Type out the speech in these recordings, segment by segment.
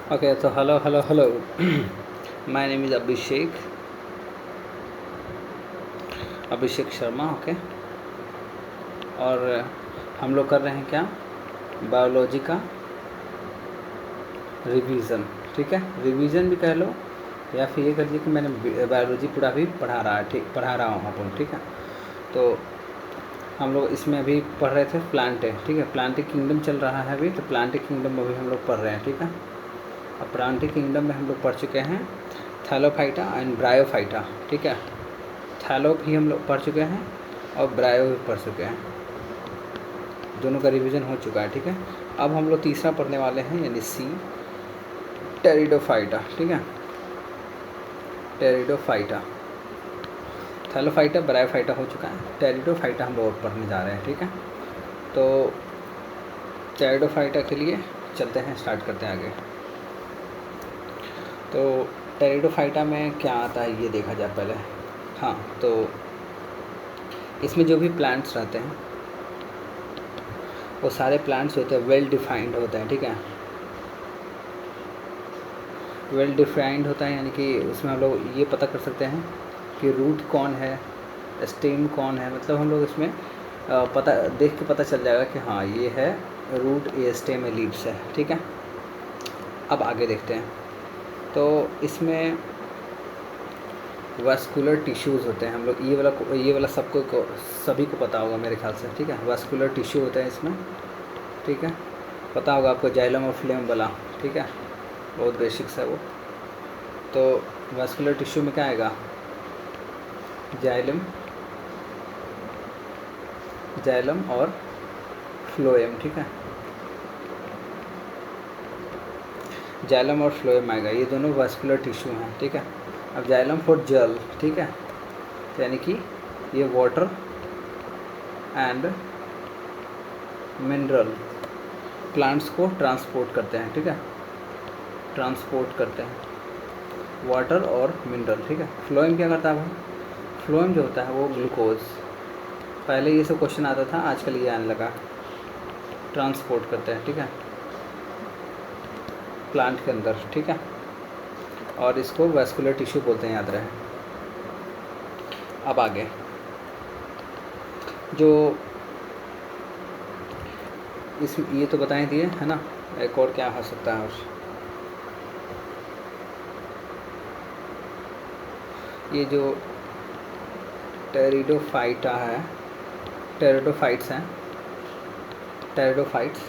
Okay, so hello. My name is Abhishek Sharma. Okay. और हम लोग कर रहे हैं क्या, बायोलॉजी का रिवीजन. ठीक है, रिवीजन भी कह लो या फिर ये कर लीजिए कि मैंने बायोलॉजी पूरा भी पढ़ा रहा हूँ अपन. ठीक है, तो हम लोग इसमें अभी पढ़ रहे थे प्लांट है. ठीक है, प्लांटिक किंगडम चल रहा है अभी, तो प्लांटिक किंगडम अभी हम लोग पढ़ रहे हैं. ठीक है, अब प्लांटिक किंगडम में हम लोग पढ़ चुके हैं थैलोफाइटा एंड ब्रायोफाइटा. ठीक है, थैलोप भी हम लोग पढ़ चुके हैं और ब्रायो भी पढ़ चुके हैं, दोनों का रिवीजन हो चुका है. ठीक है, अब हम लोग तीसरा पढ़ने वाले हैं, यानी सी, टेरिडोफाइटा. ठीक है, टेरिडोफाइटा. थैलोफाइटा ब्रायोफाइटा हो चुका है, टेरिडोफाइटा हम लोग पढ़ने जा रहे हैं. ठीक है, तो टेरिडोफाइटा के लिए चलते हैं, स्टार्ट करते हैं आगे. तो टेरिडोफाइटा में क्या आता है ये देखा जाए पहले. हाँ, तो इसमें जो भी प्लांट्स रहते हैं वो सारे प्लांट्स होते हैं वेल डिफाइंड होते हैं. ठीक है, वेल डिफाइंड होता है, यानी कि उसमें हम लोग ये पता कर सकते हैं कि रूट कौन है, स्टेम कौन है. मतलब हम लोग इसमें पता देख के पता चल जाएगा कि हाँ ये है रूट, ये स्टेम, ये लीव्स है. ठीक है, अब आगे देखते हैं. तो इसमें वास्कुलर टिश्यूज़ होते हैं. हम लोग ये वाला सभी को पता होगा मेरे ख्याल से. ठीक है, वास्कुलर टिश्यू होते हैं इसमें. ठीक है, पता होगा आपको जाइलम और फ्लेम वाला. ठीक है, बहुत बेसिक्स है वो. तो वास्कुलर टिश्यू में क्या आएगा, जाइलम और फ्लोएम. ठीक है, जाइलम और फ्लोएम आएगा, ये दोनों वास्कुलर टिश्यू हैं. ठीक है, अब जाइलम फॉर जल. ठीक है, यानी कि ये वाटर एंड मिनरल प्लांट्स को ट्रांसपोर्ट करते हैं. ठीक है, ट्रांसपोर्ट करते हैं वाटर और मिनरल. ठीक है, फ्लोएम क्या करता है भाई, फ्लोएम जो होता है वो ग्लूकोज, पहले ये सब क्वेश्चन आता था, आजकल ये आने लगा, ट्रांसपोर्ट करते हैं. ठीक है, प्लांट के अंदर. ठीक है, और इसको वास्कुलर टिश्यू बोलते हैं, याद रहे. अब आगे जो इस ये तो बताए दिए है ना, एक और क्या हो सकता है, और ये जो टेरिडोफाइटा है, टेरिडोफाइट्स हैं, टेरिडोफाइट्स,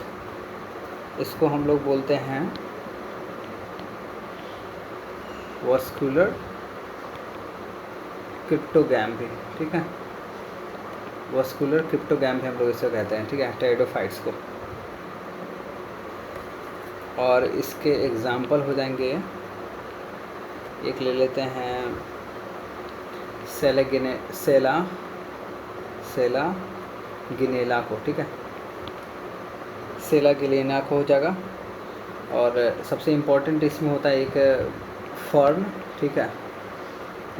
इसको हम लोग बोलते हैं वास्कुलर क्रिप्टोगैम भी. ठीक है, वास्कुलर क्रिप्टोगैम भी हम लोग इसे कहते हैं. ठीक है, टेरिडोफाइट्स को. और इसके एग्जाम्पल हो जाएंगे, एक ले लेते हैं सेला गिनेला को. ठीक है, सेला गिनेला को हो जाएगा. और सबसे इम्पोर्टेंट इसमें होता है एक फर्न. ठीक है,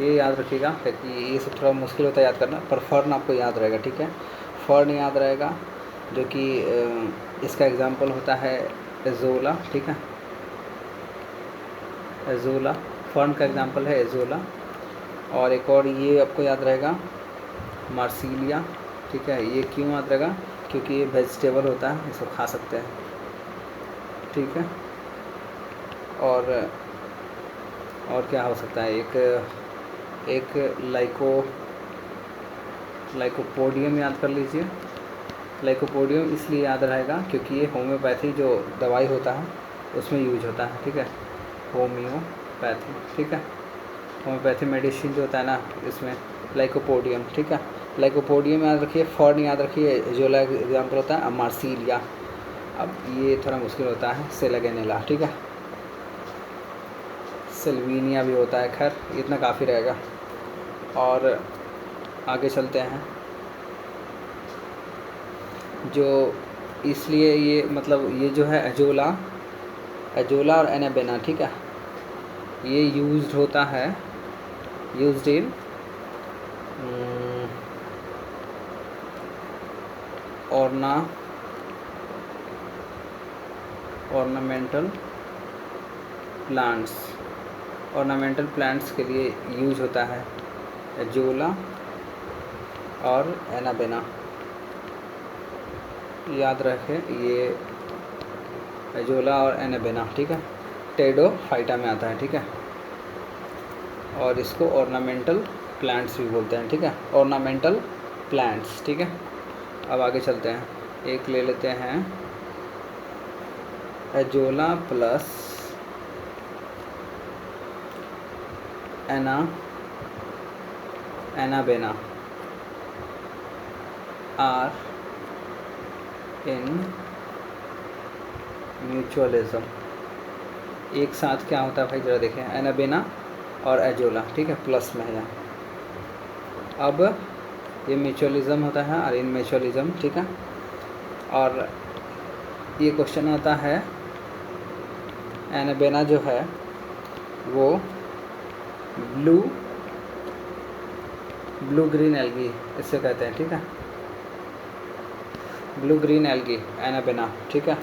ये याद रखिएगा क्योंकि ये सब थोड़ा मुश्किल होता है याद करना, पर फर्न आपको याद रहेगा. ठीक है, फर्न याद रहेगा, जो कि इसका एग्जांपल होता है एजोला. ठीक है, एजोला फर्न का एग्जांपल है, एजोला. और एक और ये आपको याद रहेगा, मार्सिलिया. ठीक है, ये क्यों याद रहेगा, क्योंकि ये वेजिटेबल होता है, इसको खा सकते हैं. ठीक है, और क्या हो सकता है, एक लाइकोपोडियम याद कर लीजिए. लाइकोपोडियम इसलिए याद रहेगा क्योंकि ये होम्योपैथी जो दवाई होता है उसमें यूज होता है. ठीक है, होम्योपैथी. ठीक है, होम्योपैथी मेडिसिन जो होता है ना, इसमें लाइकोपोडियम. ठीक है, लाइकोपोडियम याद रखिए, फर्न याद रखिए, जो एग्जाम्पल होता है मार्सिलिया. अब ये थोड़ा मुश्किल होता है, सेलागेनेला. ठीक है, सेल्विनिया भी होता है. खैर इतना काफ़ी रहेगा. और आगे चलते हैं, जो इसलिए ये मतलब ये जो है एजोला और एनाबेना. ठीक है, ये यूज्ड होता है, used in ornamental plants, ornamental plants के लिए यूज होता है एजोला और एनाबेना। याद रखें ये एजोला और एनाबेना, ठीक है, टेरिडोफाइटा में आता है, ठीक है। और इसको ऑर्नामेंटल प्लांट्स भी बोलते हैं, ठीक है, ऑर्नामेंटल प्लांट्स, ठीक है। अब आगे चलते हैं, एक ले लेते हैं Azolla plus Anabaena are in mutualism. एक साथ क्या होता है भाई, ज़रा देखें, एनाबेना और एजोला, ठीक है, प्लस में है यहाँ। अब ये म्यूचुअलिज्म होता है और इन म्यूचुअलिज्म, ठीक है। और ये क्वेश्चन आता है एनाबेना जो है वो ब्लू ग्रीन एल्गी इससे कहते हैं, ठीक है, ब्लू ग्रीन एल्गी एनाबेना, ठीक है,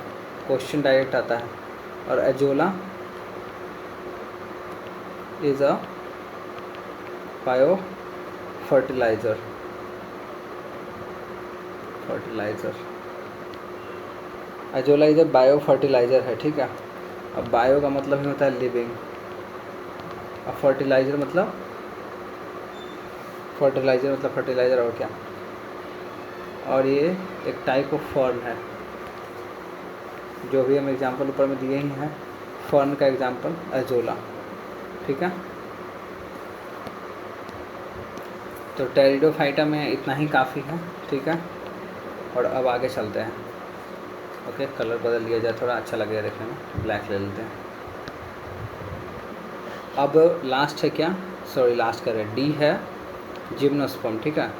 क्वेश्चन डायरेक्ट आता है। और azolla is a bio fertiliser, azolla is a bio fertiliser है, ठीक है। अब बायो का मतलब ही होता है लिविंग, अब फर्टिलाइज़र मतलब फर्टिलाइज़र और क्या, और ये एक टाइप ऑफ फर्न है, जो भी हम एग्जांपल ऊपर में दिए ही हैं, फर्न का एग्जांपल एजोला, ठीक है। तो टेरिडोफाइटा में इतना ही काफ़ी है, ठीक है। और अब आगे चलते हैं, ओके, कलर बदल लिया जाए, थोड़ा अच्छा लगेगा देखने में, ब्लैक ले लेते हैं। अब लास्ट है क्या, सॉरी लास्ट कर रहे हैं, डी है जिम्नोस्पर्म, ठीक है,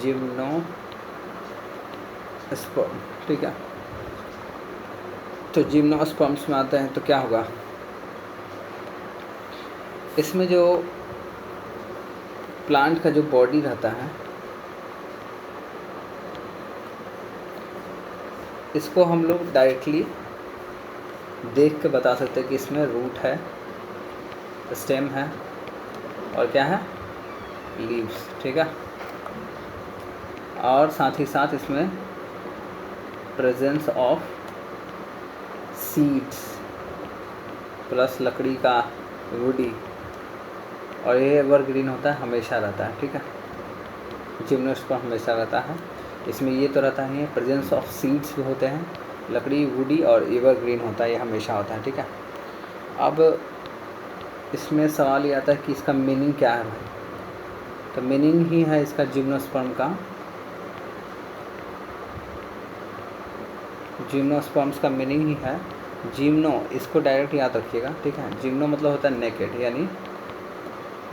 जिम्नोस्पर्म, ठीक है। तो जिम्नोस्पर्म्स में आते हैं तो क्या होगा, इसमें जो प्लांट का जो बॉडी रहता है, इसको हम लोग डायरेक्टली देख के बता सकते हैं कि इसमें रूट है, स्टेम है और क्या है, लीव्स, ठीक है। और साथ ही साथ इसमें प्रेजेंस ऑफ सीड्स प्लस लकड़ी का वुडी, और ये एवरग्रीन होता है, हमेशा रहता है, ठीक है, जिम्नोस्पर्म हमेशा रहता है। इसमें ये तो रहता नहीं है, प्रेजेंस ऑफ सीड्स भी होते हैं, लकड़ी, वुडी और एवरग्रीन होता है, ये हमेशा होता है, ठीक है। अब इसमें सवाल ये आता है कि इसका मीनिंग क्या है भाई, तो मीनिंग ही है इसका जिम्नोस्पर्म जिम्नोस्पर्म्स का मीनिंग ही है जिम्नो, इसको डायरेक्ट याद रखिएगा, ठीक है। जिम्नो मतलब होता है नेकेड, यानी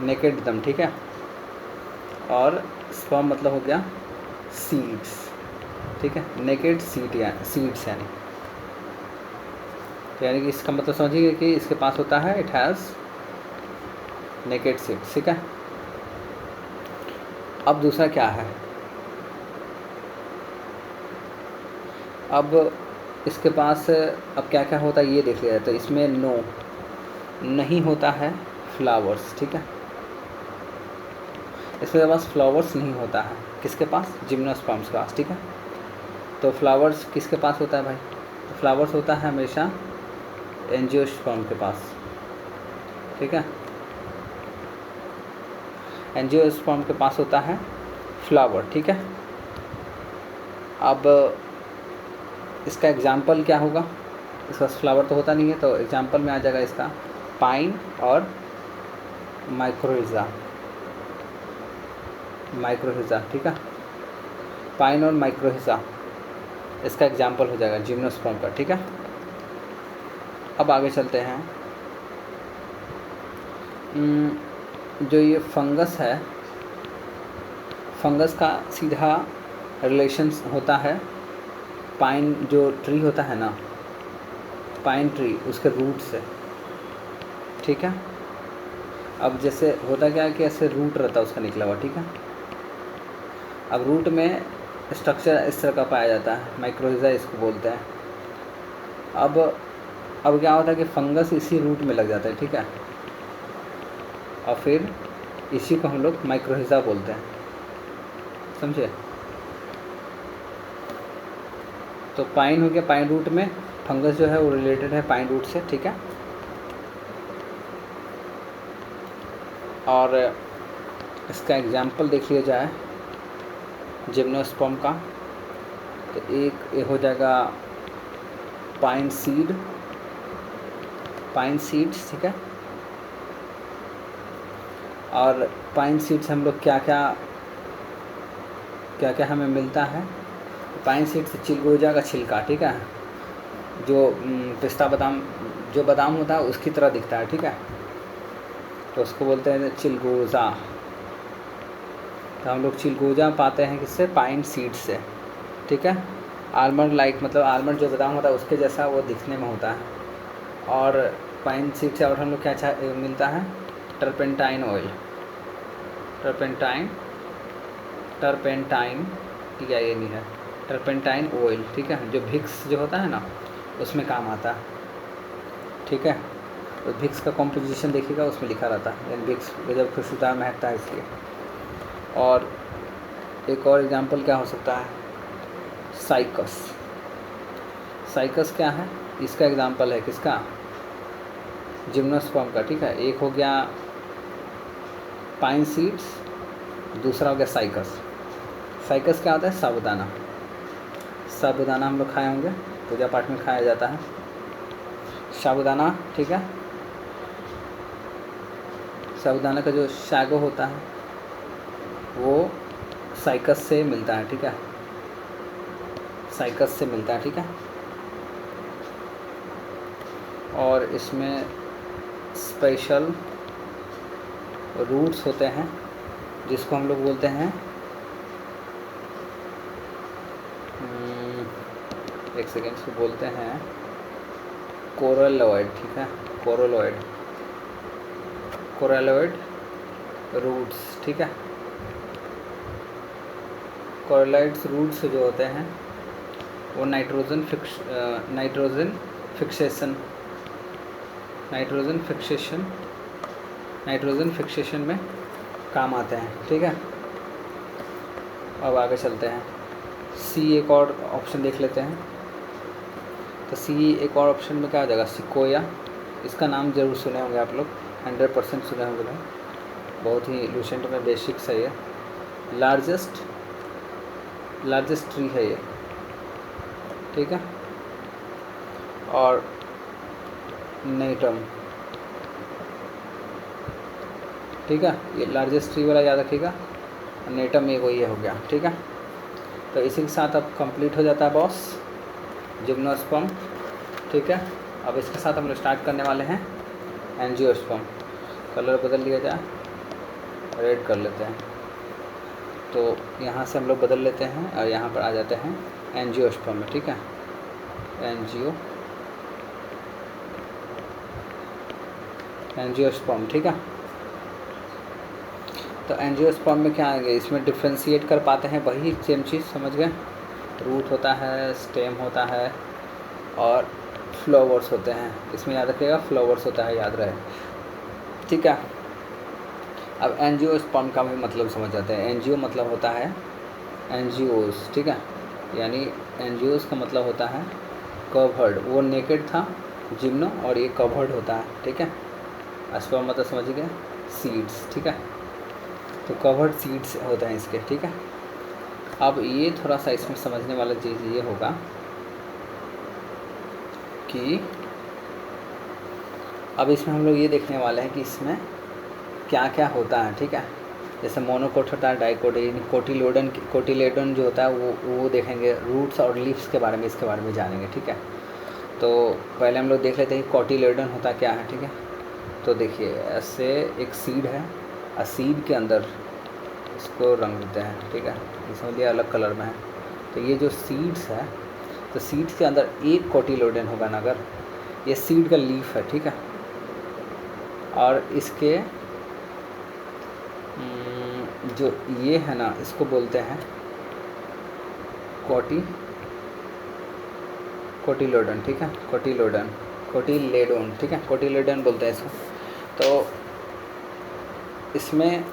नेकेड दम, ठीक है। और स्पर्म मतलब हो गया सीड्स, ठीक है, नेकेड सीड्स यानी, तो यानी कि इसका मतलब समझिए कि इसके पास होता है, इट हैज़ नेकेड सीड्स, ठीक है। अब दूसरा क्या है, अब इसके पास अब क्या क्या होता है ये देख लिया जाए, तो इसमें नहीं होता है फ्लावर्स, ठीक है, इसके पास फ्लावर्स नहीं होता है, किसके पास, जिम्नोस्पर्म्स के पास, ठीक है। तो फ्लावर्स किसके पास होता है भाई, तो फ्लावर्स होता है हमेशा एंजियोस्पर्म के पास, ठीक है, एंजियोस्पर्म के पास होता है फ्लावर, ठीक है। अब इसका एग्जाम्पल क्या होगा, इसका फ्लावर तो होता नहीं है, तो एग्जाम्पल में आ जाएगा इसका पाइन और माइक्रोहिजा, ठीक है, पाइन और माइक्रोहिजा इसका एग्जाम्पल हो जाएगा जिम्नोस्पर्म का, ठीक है। अब आगे चलते हैं, जो ये फंगस है, फंगस का सीधा रिलेशंस होता है पाइन, जो ट्री होता है ना, पाइन ट्री, उसके रूट से, ठीक है। अब जैसे होता क्या है कि ऐसे रूट रहता है उसका निकला हुआ, ठीक है। अब रूट में स्ट्रक्चर इस तरह का पाया जाता है, माइक्रोहिजा इसको बोलते हैं। अब अब क्या होता है कि फंगस इसी रूट में लग जाता है, ठीक है, और फिर इसी को हम लोग माइक्रोहिजा बोलते हैं, समझे। तो पाइन हो गया, पाइन रूट में फंगस जो है वो रिलेटेड है पाइन रूट से, ठीक है। और इसका एग्जाम्पल देख लिया जाए जिम्नोस्पर्म का, तो एक ये हो जाएगा पाइन सीड, पाइन सीड्स, ठीक है। और पाइन सीड्स हम लोग क्या क्या हमें मिलता है, पाइन सीड से चिलगोजा का छिलका, ठीक है, जो पिस्ता बादाम, जो बादाम होता है उसकी तरह दिखता है, ठीक है, तो उसको बोलते हैं चिलगोजा। तो हम लोग चिलगोजा पाते हैं किससे, पाइन सीड से, ठीक है। आलमंड लाइक, मतलब आलमंड जो बादाम होता है उसके जैसा वो दिखने में होता है। और पाइन सीड से और हम लोग क्या मिलता है, टर्पेंटाइन ऑयल, टर्पेंटाइन या ये नहीं है, टर्पेंटाइन ऑयल, ठीक है, जो विक्स जो होता है ना उसमें काम आता है, ठीक है। तो विक्स का कॉम्पोजिशन देखिएगा उसमें लिखा रहता है, यानी विक्स जब खुशबूदार महकता है इसलिए। और एक और एग्जांपल क्या हो सकता है, साइकस। साइकस क्या है, इसका एग्जांपल है किसका, जिम्नोस्पर्म का, ठीक है। एक हो गया पाइन सीड्स, दूसरा हो गया साइकस। साइकस क्या होता है, साबूदाना। साबूदाना हम लोग खाए होंगे, पूजा पाठ में खाया जाता है साबूदाना, ठीक है। साबूदाना का जो शैगो होता है वो साइकस से मिलता है, ठीक है, साइकस से मिलता है, ठीक है। और इसमें स्पेशल रूट्स होते हैं जिसको हम लोग बोलते हैं, एक सेकेंड, इसको बोलते हैं कोरलोइड, ठीक है, कोरलोइड, कोरलोइड रूट्स, ठीक है। कोरलोइड्स रूट्स जो होते हैं वो नाइट्रोजन फिक्सेशन में काम आते हैं, ठीक है। अब आगे चलते हैं, सी एक और ऑप्शन देख लेते हैं। तो सी एक और ऑप्शन में क्या आ जाएगा, सिकोया। इसका नाम ज़रूर सुने होंगे आप लोग, 100% सुने होंगे भाई, बहुत ही लूसेंट में बेसिक है ये। लार्जेस्ट ट्री है ये, ठीक है। और नेटम, ठीक है, ये लार्जेस्ट ट्री वाला याद रखिएगा, नेटम एक ये हो गया, ठीक है। तो इसी के साथ अब कंप्लीट हो जाता है बॉस जिम्नोस्पर्म, ठीक है। अब इसके साथ हम लोग स्टार्ट करने वाले हैं एंजियोस्पर्म। कलर बदल लिया जाए, रेड कर लेते हैं, तो यहाँ से हम लोग बदल लेते हैं और यहाँ पर आ जाते हैं एंजियोस्पर्म में, ठीक है। एंजियोस्पर्म, ठीक है। तो एंजियोस्पर्म में क्या आएंगे, इसमें डिफ्रेंशिएट कर पाते हैं, वही सेम चीज़ समझ गए, रूट होता है, स्टेम होता है और फ्लावर्स होते हैं। इसमें याद रखिएगा फ्लावर्स होता है, याद रहे, ठीक है। अब एंजियोस्पर्म का भी मतलब समझ जाते हैं। एंजियो मतलब होता है एंजियोस, ठीक है, यानी एंजियोस का मतलब होता है कवर्ड। वो नेकेड था जिम्नो, और ये कवर्ड होता है, ठीक है। स्पर्म मतलब समझ गए सीड्स, ठीक है, तो कवर्ड सीड्स होते हैं इसके, ठीक है। अब ये थोड़ा सा इसमें समझने वाला चीज़ ये होगा कि अब इसमें हम लोग ये देखने वाले हैं कि इसमें क्या क्या होता है, ठीक है। जैसे मोनोकोट होता है, डाइकोटिन, कोटिलेडन जो होता है वो देखेंगे, रूट्स और लीव्स के बारे में, इसके बारे में जानेंगे, ठीक है। तो पहले हम लोग देख लेते हैं कोटिलेडन होता क्या है, ठीक है। तो देखिए ऐसे एक सीड है, और सीड के अंदर इसको रंग देते हैं, ठीक है, ये समझ लिया, अलग कलर में है। तो ये जो सीड्स है, तो सीड्स के अंदर एक कोटिलेडन होगा ना, अगर ये सीड का लीफ है, ठीक है, और इसके जो ये है ना, इसको बोलते हैं कोटिलोडन, ठीक है, कोटिलेडोन, ठीक है, कोटिलेडोन बोलते हैं इसको। तो इसमें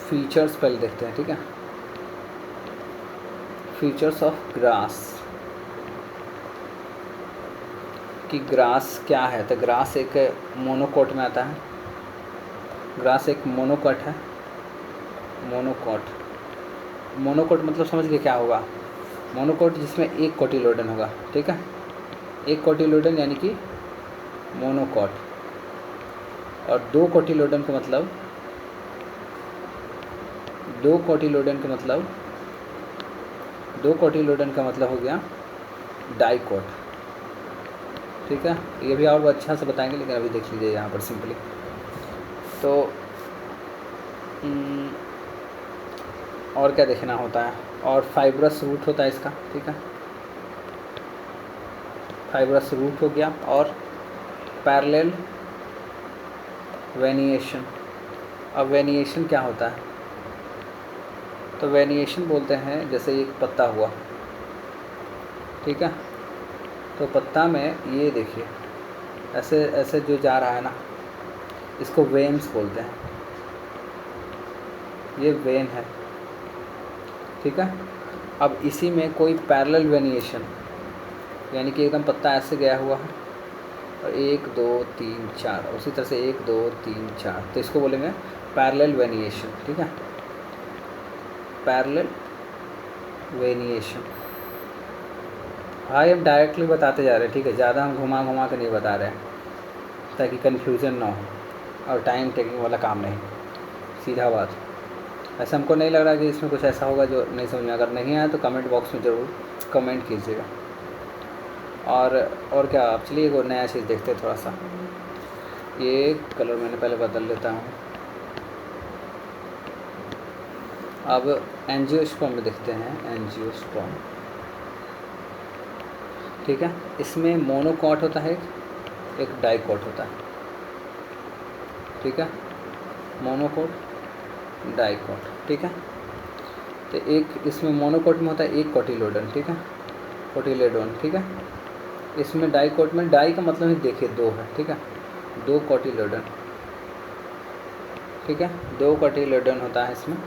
फीचर्स पहले देखते हैं, ठीक है। फीचर्स ऑफ ग्रास, कि ग्रास क्या है। तो ग्रास एक मोनोकोट में आता है। ग्रास एक मोनोकोट है। मोनोकोट, मोनोकोट मतलब समझ गए क्या होगा। मोनोकोट जिसमें एक कोटिलोडन होगा, ठीक है। एक कोटिलोडन यानी कि मोनोकोट। और दो कोटिलोडन का मतलब, दो कोटिलोडन का मतलब हो गया डाइकोट, ठीक है। ये भी और अच्छा से बताएंगे, लेकिन अभी देख लीजिए यहाँ पर सिंपली। तो और क्या देखना होता है, और फाइब्रस रूट होता है इसका, ठीक है। फाइब्रस रूट हो गया, और पैरेलल वेनिएशन। अब वेनिएशन क्या होता है, तो वेनिएशन बोलते हैं जैसे एक पत्ता हुआ, ठीक है। तो पत्ता में ये देखिए ऐसे ऐसे जो जा रहा है ना, इसको वेन्स बोलते हैं। ये वेन है, ठीक है। अब इसी में कोई पैरेलल वेनिएशन, यानी कि एकदम पत्ता ऐसे गया हुआ है, और 1 2 3 4, उसी तरह से 1 2 3 4, तो इसको बोलेंगे पैरेलल वेनिएशन, ठीक है। पैरेलल वेनिएशन। भाई हम डायरेक्टली बताते जा रहे हैं, ठीक है, ज़्यादा हम घुमा घुमा के नहीं बता रहे हैं, ताकि कन्फ्यूज़न ना हो और टाइम टेकिंग वाला काम नहीं, सीधा बात। ऐसा हमको नहीं लग रहा कि इसमें कुछ ऐसा होगा जो नहीं समझ में। अगर नहीं आया तो कमेंट बॉक्स में ज़रूर कमेंट कीजिएगा। और क्या, आप चलिए एक नया चीज़ देखते हैं थोड़ा सा। ये कलर मैंने पहले बदल लेता हूँ। अब एंजियोस्पर्म में देखते हैं, एंजियोस्पर्म, ठीक है। इसमें मोनोकॉट होता है, एक डाइकॉट होता है, ठीक है। मोनोकॉट, डाइकॉट, ठीक है। तो एक इसमें मोनोकॉट में होता है एक कोटिलोडन, ठीक है, कोटिलेडोन, ठीक है। इसमें डाइकॉट में, डाई का मतलब ही देखिए दो है, ठीक है, दो कोटिलोडन, ठीक है, दो कोटिलोडन होता है इसमें।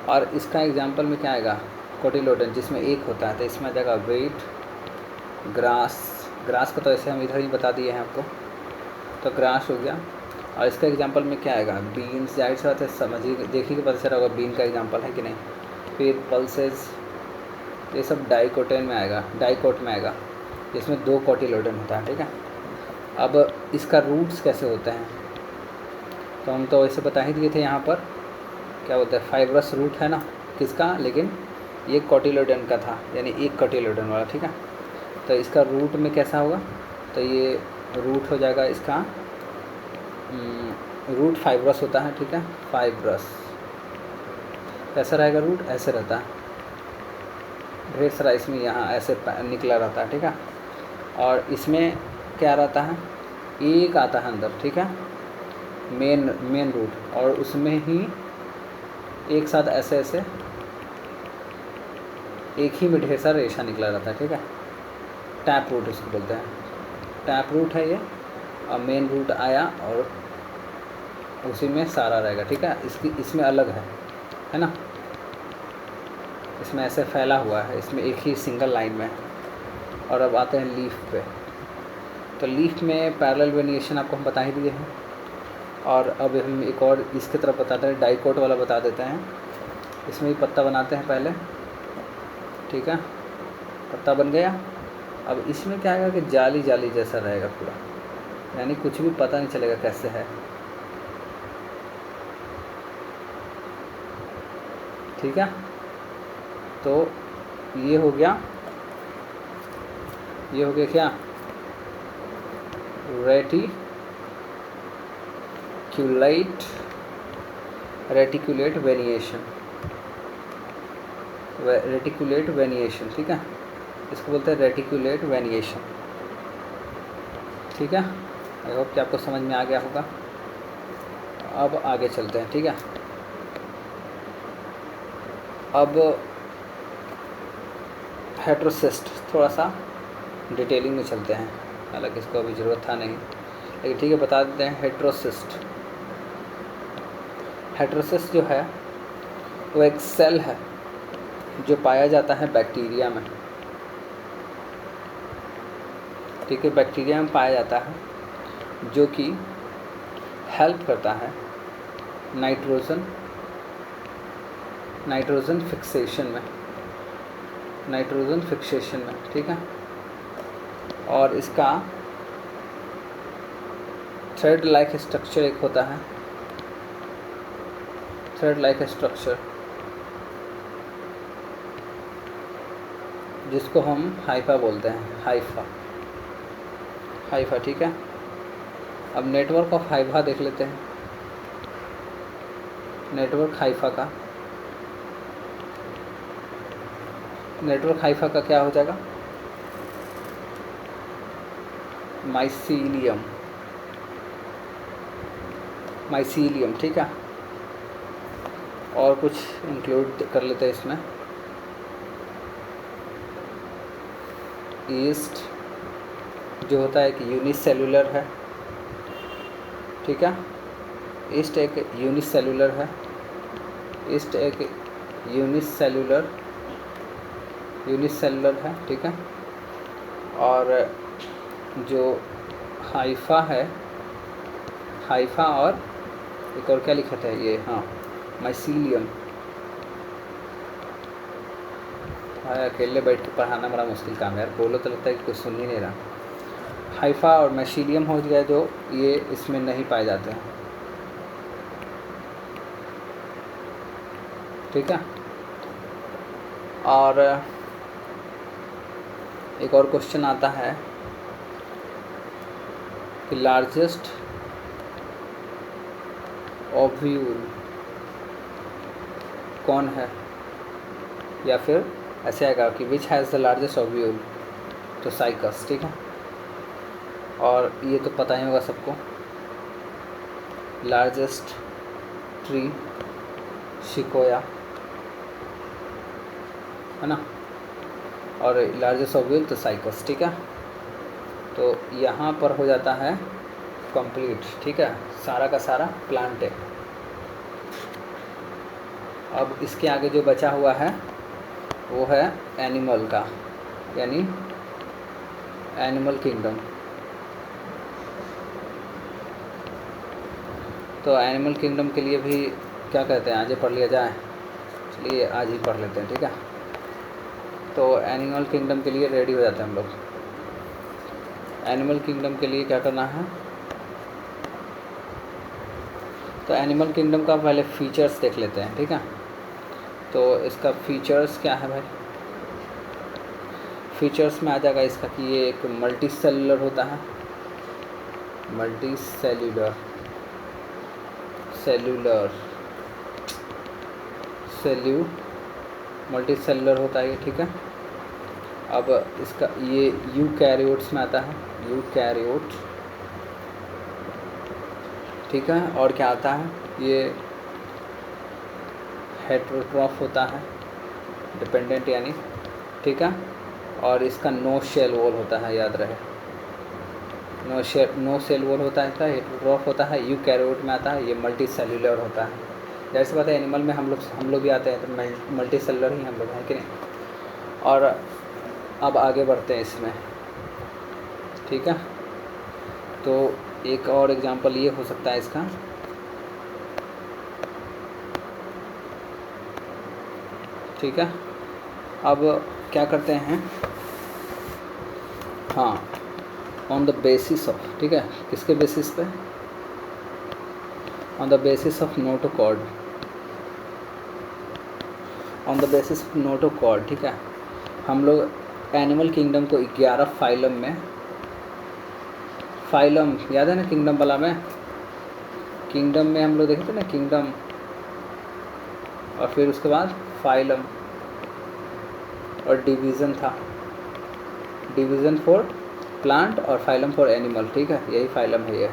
और इसका एग्जांपल में क्या आएगा, कोटिलोडन जिसमें एक होता है, तो इसमें आ जाएगा वेट, ग्रास। ग्रास को तो ऐसे हम इधर ही बता दिए हैं आपको, तो ग्रास हो गया। और इसका एग्जांपल में क्या आएगा, बीन्स। जाहिर सी बात है, समझिए, देखिए कि पता चला होगा बीन का एग्जांपल है कि नहीं। फिर पल्सेस, ये सब डाइकोटेन में आएगा, डाइकोट में आएगा, जिसमें दो कोटिलोडन होता है, ठीक है। अब इसका रूट्स कैसे होते हैं, तो हम तो वैसे बता ही दिए थे यहाँ पर, क्या बोलते हैं, फाइब्रस रूट है ना किसका, लेकिन ये कोटिलोडन का था, यानी एक कोटिलोडन वाला, ठीक है। तो इसका रूट में कैसा होगा, तो ये रूट हो जाएगा इसका, रूट फाइब्रस होता है, ठीक है, फाइब्रस। कैसा रहेगा रूट, ऐसे रहता है, ढेर सारा इसमें यहाँ ऐसे निकला रहता है, ठीक है। और इसमें क्या रहता है, एक आता है अंदर, ठीक है, मेन रूट, और उसमें ही एक साथ ऐसे ऐसे एक ही में ढेर सारा रेशा निकला रहता है, ठीक है। टैप रूट इसको बोलते हैं, टैप रूट है ये। और मेन रूट आया और उसी में सारा रहेगा, ठीक है। इसमें अलग है ना, इसमें ऐसे फैला हुआ है, इसमें एक ही सिंगल लाइन में। और अब आते हैं लीफ पे। तो लीफ में पैरेलल वेनिएशन आपको हम बता ही दिए हैं। और अब हम एक और इसकी तरफ बताते हैं, डाइकोट वाला बता देते हैं। इसमें भी पत्ता बनाते हैं पहले, ठीक है, पत्ता बन गया। अब इसमें क्या आएगा कि जाली जाली जैसा रहेगा पूरा, यानी कुछ भी पता नहीं चलेगा कैसे है, ठीक है। तो ये हो गया क्या, रेटिकुलेट वेनिएशन, ठीक है। इसको बोलते हैं रेटिकुलेट वेनिएशन, ठीक है। आई होप कि आपको समझ में आ गया होगा। अब आगे चलते हैं, ठीक है। अब हेटेरोसिस्ट, थोड़ा सा डिटेलिंग में चलते हैं। हालांकि इसको अभी ज़रूरत था नहीं, लेकिन ठीक है बता देते हैं। हेटेरोसिस्ट, हेटेरोसिस्ट जो है वो एक सेल है जो पाया जाता है बैक्टीरिया में, ठीक है, बैक्टीरिया में पाया जाता है, जो कि हेल्प करता है नाइट्रोजन फिक्सेशन में, ठीक है। और इसका थ्रेड लाइक स्ट्रक्चर एक होता है, थ्रेड लाइक स्ट्रक्चर, जिसको हम हाइफा बोलते हैं, हाइफा, ठीक है। अब नेटवर्क ऑफ हाइफा देख लेते हैं। नेटवर्क हाइफा का क्या हो जाएगा? माइसीलियम, ठीक है। और कुछ इंक्लूड कर लेते हैं इसमें। ईस्ट जो होता है कि यूनिसेलुलर है, ठीक है। ईस्ट एक यूनिसेलुलर है, ठीक है। और जो हाइफा है, हाइफा और एक और क्या लिखा था ये, हाँ, माइसीलियम। अकेले बैठ के पढ़ाना बड़ा मुश्किल काम है यार, बोलो तो लगता है कि कुछ सुन ही नहीं रहा। हाइफा और माइसीलियम हो गया जो ये इसमें नहीं पाए जाते हैं, ठीक है। और एक और क्वेश्चन आता है कि लार्जेस्ट ओव्यूल कौन है, या फिर ऐसे आएगा कि which has the largest ovule, तो साइकस, ठीक है। और ये तो पता ही होगा सबको, लार्जेस्ट ट्री शिकोया, है ना, और लार्जेस्ट ओव्यूल तो साइकस, ठीक है। तो यहाँ पर हो जाता है कंप्लीट, ठीक है, सारा का सारा प्लांट है। अब इसके आगे जो बचा हुआ है वो है एनिमल का, यानी एनिमल किंगडम। तो एनिमल किंगडम के लिए भी क्या कहते हैं, आज ही पढ़ लिया जाए, चलिए आज ही पढ़ लेते हैं, ठीक है। तो एनिमल किंगडम के लिए रेडी हो जाते हैं हम लोग। एनिमल किंगडम के लिए क्या करना है, तो एनिमल किंगडम का पहले फीचर्स देख लेते हैं, ठीक है। तो इसका फीचर्स क्या है भाई, फीचर्स में आ जाएगा इसका कि ये एक मल्टी सेलुलर होता है, मल्टी सेलुलर होता है ये, ठीक है। अब इसका ये यूकैरियोट्स में आता है, यूकैरियोट, ठीक है। और क्या आता है, ये हेटेरोट्रॉफ होता है, डिपेंडेंट यानी, ठीक है। और इसका नो शेल वॉल होता है, याद रहे, नो सेल वॉल होता है, इसका हेटेरोट्रॉफ होता है। यूकैरियोट में आता है, ये मल्टी सेलुलर होता है। जैसे बात है एनिमल में हम लोग भी आते हैं तो मल्टी सेलुलर ही हम लोग हैं कि नहीं। और अब आगे बढ़ते हैं इसमें, ठीक है। तो एक और एग्जांपल ये हो सकता है इसका, ठीक है। अब क्या करते हैं, हाँ, ऑन द बेसिस ऑफ, ठीक है, किसके बेसिस पे, on the basis of notochord, on the basis of notochord, ठीक है। हम लोग एनिमल किंगडम को 11 फाइलम में, फाइलम याद है ना, किंगडम वाला में, किंगडम में हम लोग देखे थे ना, किंगडम, और फिर उसके बाद फाइलम और डिवीज़न था, डिवीज़न फॉर प्लांट और फाइलम फॉर एनिमल, ठीक है। यही फाइलम है ये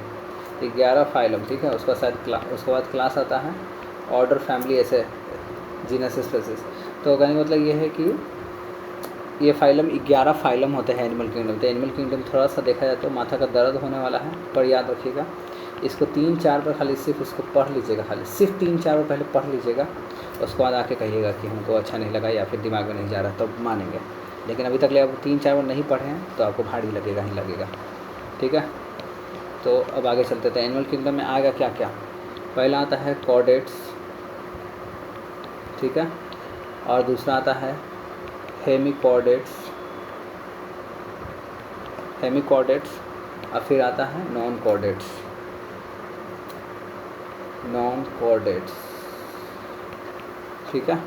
11 फाइलम, ठीक है। उसका शायद उसके बाद क्लास आता है, ऑर्डर, फैमिली, ऐसे जीनस, स्पेसीज। तो कहने का मतलब ये है कि ये फाइलम 11 फाइलम होते हैं एनिमल किंगडम। तो एनिमल किंगडम थोड़ा सा देखा जाए तो माथा का दर्द होने वाला है, पर याद रखिएगा इसको 3-4 बार खाली सिर्फ इसको पढ़ लीजिएगा, खाली सिर्फ 3-4 बार पहले पढ़ लीजिएगा, उसके बाद आके कहिएगा कि हमको अच्छा नहीं लगा या फिर दिमाग में नहीं जा रहा, तब तो मानेंगे। लेकिन अभी तक ले आप 3-4 बार नहीं पढ़े हैं तो आपको भारी लगेगा ही लगेगा, ठीक है। तो अब आगे चलते थे। एनिमल किंगडम में आएगा क्या क्या। पहला आता है कॉर्डेट्स, ठीक है, और दूसरा आता है हेमिकॉर्डेट्स, और फिर आता है नॉन कॉर्डेट्स, ठीक है।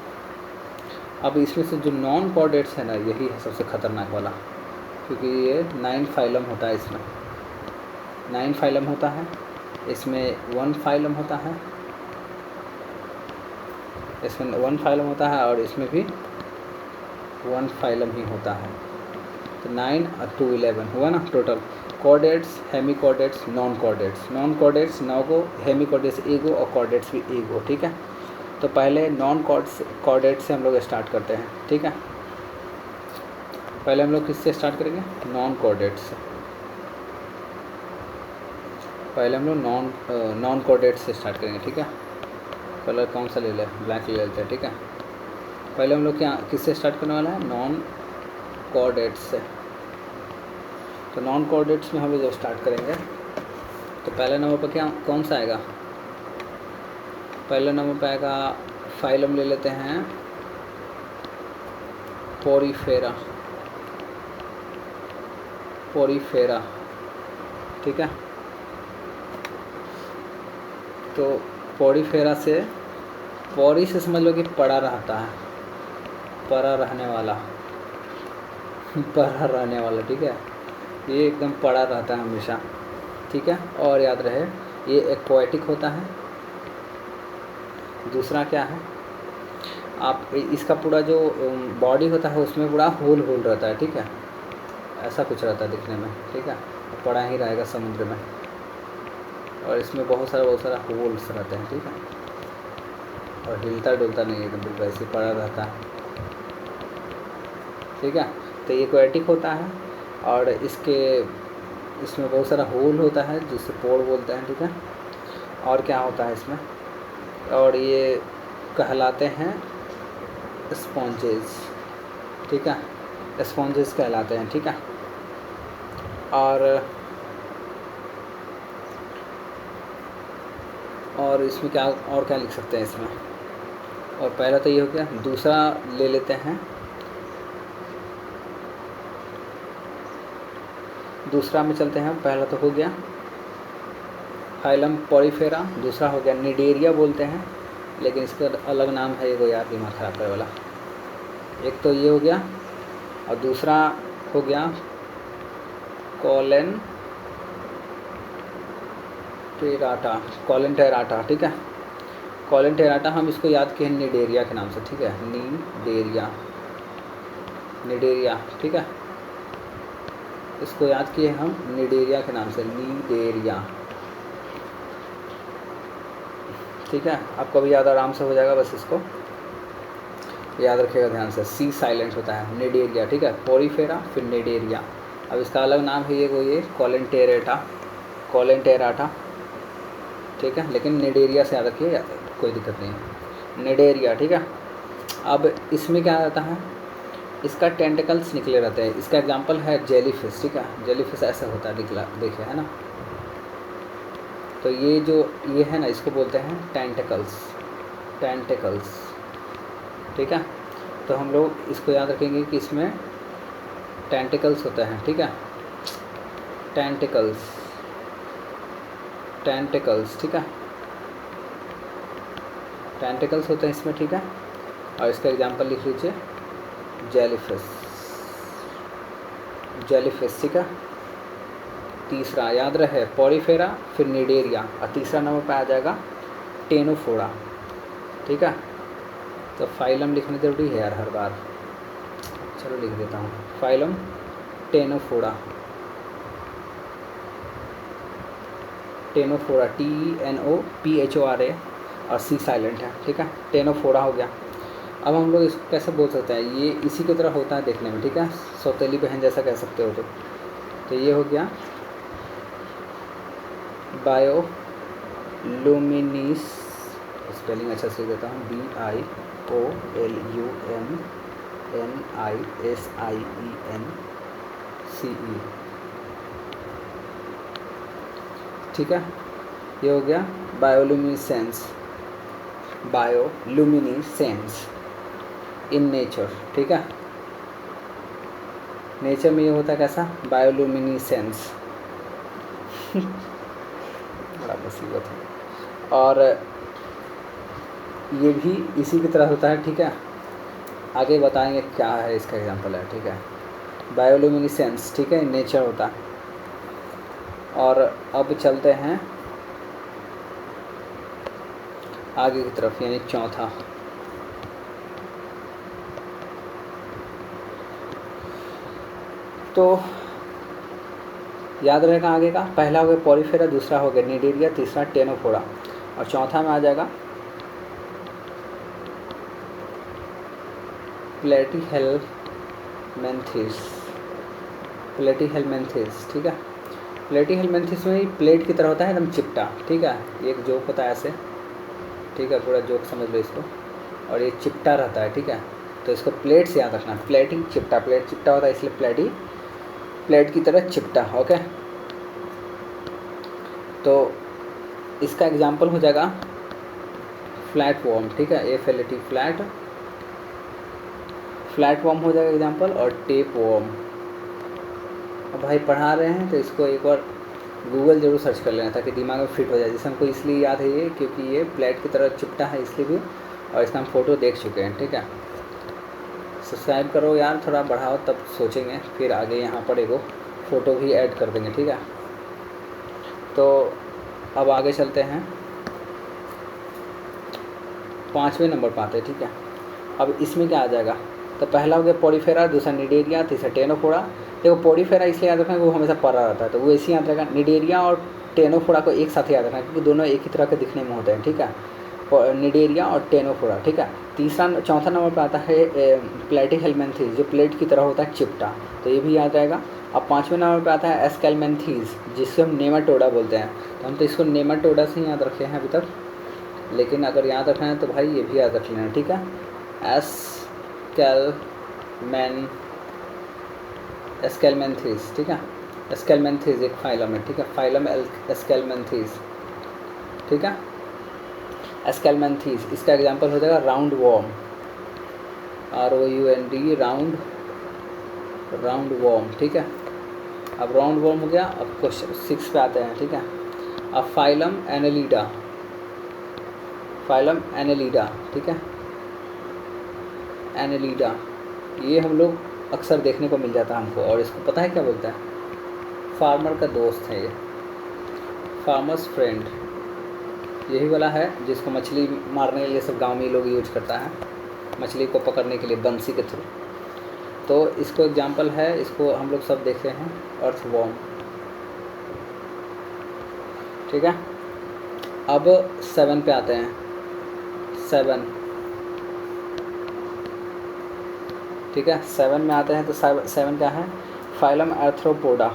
अब इसमें से जो नॉन कॉर्डेट्स है ना, यही है सबसे ख़तरनाक वाला, क्योंकि ये 9 फाइलम होता है, इसमें 9 फाइलम होता है, इसमें 1 फाइलम होता है, इसमें 1 फाइलम होता है, और इसमें भी 1 फाइलम ही होता है। तो 9 और 2 11 हुआ ना total. Chordates, hemichordates, non chordates 9 गो, हेमिकॉर्डेट्स 1 गो और कॉर्डेट्स भी 1 गो, ठीक है। तो पहले नॉन कॉर्डेट्स से हम लोग स्टार्ट करते हैं, ठीक है। पहले हम लोग किससे स्टार्ट करेंगे, नॉन कॉर्डेट्स से। पहले हम लोग नॉन कॉर्डेट्स से स्टार्ट करेंगे, ठीक है। कलर कौन सा ले लें, ब्लैक ले लेते हैं, ठीक है। पहले हम लोग क्या किससे स्टार्ट करने वाला है, नॉन कॉर्डेट्स से। तो नॉन कॉर्डेट्स में हम लोग जब स्टार्ट करेंगे तो पहले नंबर पर क्या कौन सा आएगा, पहले नंबर पर आएगा, फाइलम ले लेते हैं पोरीफेरा, ठीक है। तो पोरीफेरा से, पोरी से समझ लो कि पड़ा रहता है, पड़ा रहने वाला, ठीक है। ये एकदम पड़ा रहता है हमेशा, ठीक है। और याद रहे ये एक्वाटिक होता है। दूसरा क्या है, आप इसका पूरा जो बॉडी होता है उसमें पूरा होल रहता है, ठीक है, ऐसा कुछ रहता है दिखने में, ठीक है। पड़ा ही रहेगा समुद्र में, और इसमें बहुत सारा होल्स रहते हैं, ठीक है, और हिलता डुलता नहीं है, एकदम बिल्कुल ऐसे पड़ा रहता है, ठीक है। तो ये एक्वाटिक होता है, और इसमें बहुत सारा होल होता है जिसे पोर बोलते हैं, ठीक है। और क्या होता है इसमें, और ये कहलाते हैं स्पॉन्जेस, ठीक है, स्पॉन्जेस कहलाते हैं, ठीक है। और इसमें क्या और क्या लिख सकते हैं इसमें, और पहला तो ये हो गया। दूसरा ले लेते हैं, दूसरा में चलते हैं। पहला तो हो गया फाइलम पोरीफेरा, दूसरा हो गया निडेरिया बोलते हैं, लेकिन इसका अलग नाम है, वो यार दिमाग खराब करे वाला। एक तो ये हो गया, और दूसरा हो गया कॉलेंटेराटा, ठीक है। कॉलेंटेराटा हम इसको याद किए निडेरिया के नाम से, ठीक है, निडेरिया, ठीक है। इसको याद किए हम निडेरिया के नाम से, निडेरिया, ठीक है। आपको भी याद आराम से हो जाएगा, बस इसको याद रखिएगा ध्यान से। सी साइलेंट होता है, निडेरिया, ठीक है। पोरीफेरा फिर निडेरिया। अब इसका अलग नाम है, ये कॉलेंटेराटा, ठीक है, लेकिन निडेरिया से याद रखिए, कोई दिक्कत नहीं है, निडेरिया, ठीक है। अब इसमें क्या रहता है, इसका टेंटिकल्स निकले रहते हैं। इसका एग्जांपल है जेलीफिश, ठीक है। जेलीफिश ऐसा होता है, निकला देखिए, है ना। तो ये है ना, इसको बोलते हैं टेंटिकल्स, ठीक है। तो हम लोग इसको याद रखेंगे कि इसमें टेंटिकल्स होते हैं, ठीक है, टेंटिकल्स, ठीक है, टेंटिकल्स होते हैं इसमें, ठीक है। और इसका एग्जांपल लिख लीजिए जेलीफिश, ठीक है। तीसरा याद रहे पोरीफेरा फिर निडेरिया, और तीसरा नंबर पे आ जाएगा टेनोफोरा, ठीक है। तो फाइलम लिखना जरूरी है यार हर बार, चलो लिख देता हूँ, फाइलम टेनोफोरा, TENOPHORA और C साइलेंट है, ठीक है। टेनोफोरा हो गया। अब हम लोग इसको कैसे बोल सकते हैं, ये इसी की तरह होता है देखने में, ठीक है, सौतेली बहन जैसा कह सकते हो। तो ये हो गया बायोलुमिनिस, स्पेलिंग अच्छा से देता हूँ, BIOLUMNISIENCE, ठीक है। ये हो गया बायोलुमिनेसेंस, बायोलुमिनेसेंस इन नेचर, ठीक है। नेचर में ये होता है कैसा, बायोलुमिनेसेंस बड़ा मुसीबत है। और ये भी इसी की तरह होता है, ठीक है। आगे बताएंगे क्या है इसका एग्जांपल है, ठीक है। बायोलुमिनेसेंस, ठीक है, नेचर होता है। और अब चलते हैं आगे की तरफ, यानी चौथा। तो याद रहेगा आगे का, पहला हो गया पॉलीफेरा, दूसरा हो गया निडेरिया, तीसरा टेनोफोरा, और चौथा में आ जाएगा प्लेटीहेलमिन्थेस, प्लेटीहेलमिन्थेस, ठीक है। प्लेटीहेलमिन्थेस में प्लेट की तरह होता है, एकदम चिपटा, ठीक है। एक जोक होता है ऐसे, ठीक है, पूरा जोक समझ लो इसको, और ये चिपटा रहता है, ठीक है। तो इसको प्लेट से याद रखना, प्लेटी चिपटा, प्लेट चिपटा होता है इसलिए प्लेटी, प्लेट की तरह चिपटा, ओके। तो इसका एग्जाम्पल हो जाएगा फ्लैट वॉर्म, ठीक है, FLAT, फ्लैट वॉर्म हो जाएगा एग्जाम्पल, और टेप वॉर्म। अब भाई पढ़ा रहे हैं तो इसको एक बार गूगल जरूर सर्च कर लेना ताकि दिमाग में फिट हो जाए। जैसे हमको इसलिए याद है ये क्योंकि ये प्लेट की तरह चिपटा है इसलिए भी, और इसका हम फ़ोटो देख चुके हैं, ठीक है। सब्सक्राइब करो यार, थोड़ा बढ़ाओ तब सोचेंगे, फिर आगे यहाँ पर एगो फ़ोटो भी ऐड कर देंगे, ठीक है। तो अब आगे चलते हैं, 5वें नंबर पर आते हैं, ठीक है। अब इसमें क्या आ जाएगा, तो पहला हो गया पॉलीफेरा, दूसरा निडेरिया, तीसरा टेनोफोरा। देखो पॉलीफेरा इसलिए याद रखना वो हमेशा परा रहता है, तो वो ऐसे याद रखना। निडेरिया और टेनोफोरा को एक साथ याद रखना क्योंकि दोनों एक ही तरह के दिखने में होते हैं, ठीक है, निडेरिया और टेनोफोरा, ठीक है। चौथा नंबर पर आता है प्लेटीहेलमिन्थेस, जो प्लेट की तरह होता है चिपटा, तो ये भी याद रहेगा। अब 5वें नंबर पर आता है एस्केलमेंथीज, जिससे हम नेमाटोडा बोलते हैं, तो हम तो इसको नेमाटोडा से ही याद रखे हैं अभी तक, लेकिन अगर याद रखना है तो भाई ये भी याद रख लेना, ठीक है। एस्केलमेंथीज, ठीक है, एस्केलमेंथीज एक फाइलम है, ठीक है, फाइलम एस्केलमेंथीज, ठीक है। एस्केलमेंथीज, इसका एग्जांपल हो जाएगा round warm, ROUND, round warm, ठीक है। अब राउंड वॉर्म हो गया। अब क्वेश्चन 6 पे आते हैं, ठीक है। अब फाइलम एनेलिडा, ठीक है, एनेलिडा, ये हम लोग अक्सर देखने को मिल जाता है हमको, और इसको पता है क्या बोलते हैं, फार्मर का दोस्त है ये, फार्मर्स फ्रेंड, यही वाला है जिसको मछली मारने के लिए सब गांव में लोग यूज करता है, मछली को पकड़ने के लिए बंसी के थ्रू। तो इसको एग्जांपल है, इसको हम लोग सब देखते हैं, अर्थवॉर्म, ठीक है। अब 7 पे आते हैं, 7, ठीक है, 7 में आते हैं। तो 7 क्या है, फाइलम आर्थ्रोपोडा,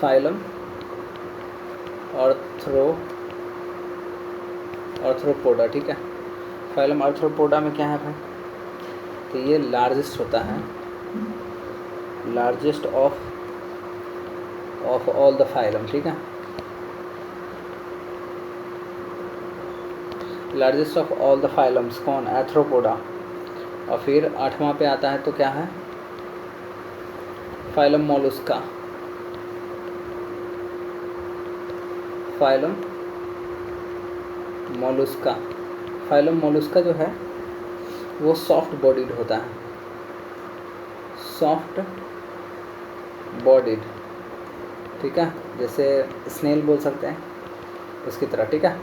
फाइलम आर्थ्रोपोडा, ठीक है। फाइलम आर्थ्रोपोडा में क्या है भाई, तो ये लार्जेस्ट होता है, largest of all the phylum, ठीक है, largest of all the phylums कौन, आर्थ्रोपोडा। और फिर 8वां पे आता है तो क्या है, phylum Mollusca, phylum Mollusca. Phylum Mollusca जो है वो सॉफ्ट बॉडीड होता है, सॉफ्ट बॉडीड, ठीक है, जैसे स्नेल बोल सकते हैं उसकी तरह, ठीक है।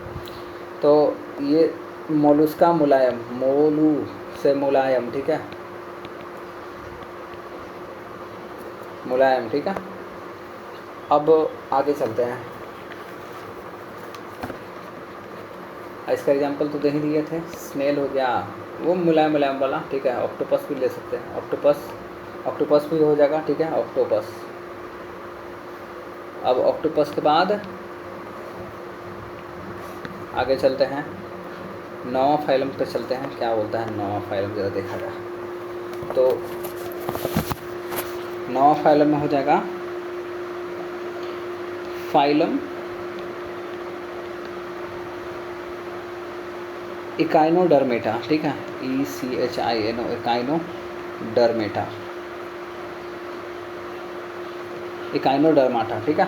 तो ये मोलुस्का मुलायम, मोलू से मुलायम, ठीक है, मुलायम, ठीक है। अब आगे चलते हैं, इसका एग्जांपल तो दे ही दिए थे, स्नेल हो गया वो मुलायम मुलायम वाला, ठीक है। ऑक्टोपस भी ले सकते हैं, ऑक्टोपस भी हो जाएगा, ठीक है, ऑक्टोपस। अब ऑक्टोपस के बाद आगे चलते हैं, नौवां फाइलम पे चलते हैं। क्या बोलता है नौवां फाइलम, ज़रा देखा जाए तो नौवां फाइलम में हो जाएगा फाइलम इकाइनोडर्मेटा, ठीक है, ECHINO, इकाइनोडर्मेटा, इकाइनोडर्माटा, ठीक है।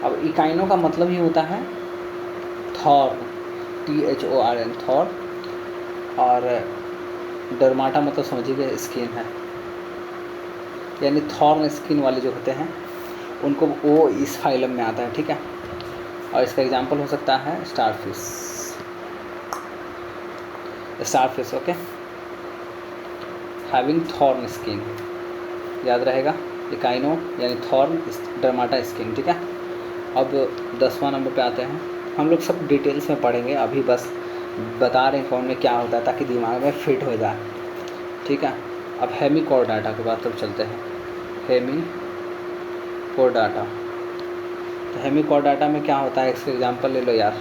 अब इकाइनो का मतलब ही होता है थॉर्न, THORN, थॉर्न, और डर्माटा मतलब समझिए स्किन है, यानी थॉर्न स्किन वाले जो होते हैं उनको वो इस फाइलम में आता है, ठीक है। और इसका एग्जांपल हो सकता है starfish, okay, having thorn skin, याद रहेगा, इकाइनो यानी थॉर्न, डर्माटा स्किन, ठीक है। अब 10वां नंबर पे आते हैं। हम लोग सब डिटेल्स में पढ़ेंगे, अभी बस बता रहे हैं फॉर्म में क्या होता है ताकि दिमाग में फिट हो जाए, ठीक है। अब हेमिकोर्डाटा के बाद तब चलते हैं, हेमिकोर्डाटा। तो हेमिकोर्डाटा में क्या होता है, इसका एग्जांपल ले लो यार।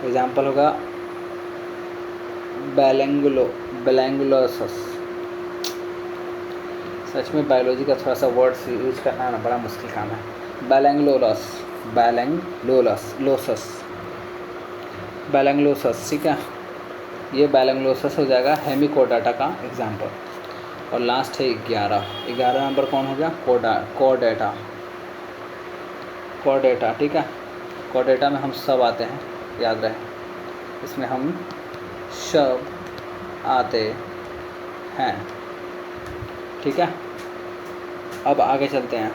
एग्जांपल होगा बेलैंगुलोसस। सच में बायोलॉजी का थोड़ा सा वर्ड्स यूज करना ना बड़ा मुश्किल काम है। बैलेंगलोसस, ठीक है। ये बैलेंगलोसस हो जाएगा हेमिकोर्डाटा का एग्जांपल। और लास्ट है 11 नंबर कौन हो गया, कॉर्डेटा, ठीक है। कॉर्डेटा में हम सब आते हैं, याद रहे, इसमें हम सब आते हैं, ठीक है। अब आगे चलते हैं।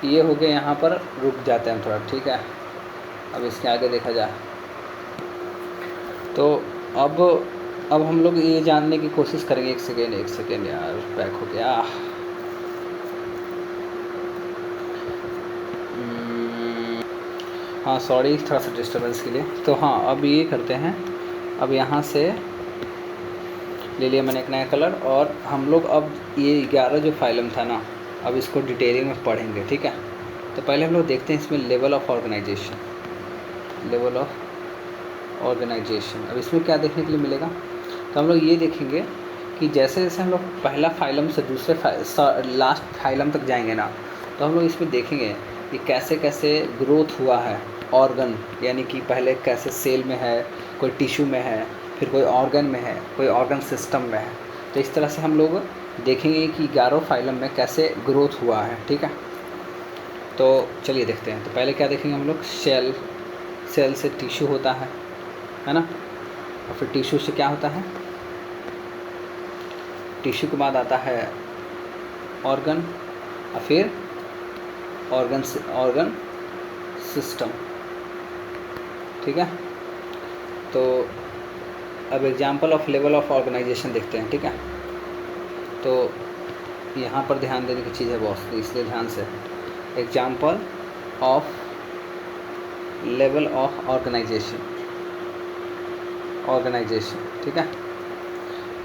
ये हो गया, यहाँ पर रुक जाते हैं थोड़ा, ठीक है। अब इसके आगे देखा जाए तो अब हम लोग ये जानने की कोशिश करेंगे। एक सेकेंड यार, पैक हो गया। हाँ सॉरी, थोड़ा सा डिस्टर्बेंस के लिए। तो हाँ, अब ये करते हैं, अब यहाँ से ले लिया मैंने एक नया कलर, और हम लोग अब ये 11 जो फाइलम था ना, अब इसको डिटेलिंग में पढ़ेंगे, ठीक है। तो पहले हम लोग देखते हैं इसमें लेवल ऑफ ऑर्गेनाइजेशन। अब इसमें क्या देखने के लिए मिलेगा, तो हम लोग ये देखेंगे कि जैसे जैसे हम लोग पहला फाइलम से दूसरे लास्ट फाइलम तक जाएंगे ना, तो हम लोग इसमें देखेंगे कि कैसे कैसे ग्रोथ हुआ है ऑर्गन, यानी कि पहले कैसे सेल में है, कोई टिश्यू में है, फिर कोई ऑर्गन में है, कोई ऑर्गन सिस्टम में है। तो इस तरह से हम लोग देखेंगे कि 11 फाइलम में कैसे ग्रोथ हुआ है, ठीक है। तो चलिए देखते हैं। तो पहले क्या देखेंगे हम लोग, सेल से टिश्यू होता है ना, और फिर टिश्यू से क्या होता है, टिश्यू के बाद आता है ऑर्गन, और फिर ऑर्गन सिस्टम, ठीक है। तो अब example of level of organisation देखते हैं, ठीक है। तो यहाँ पर ध्यान देने की चीज़ है बॉस, इसलिए ध्यान से, example of level of organisation, ठीक है।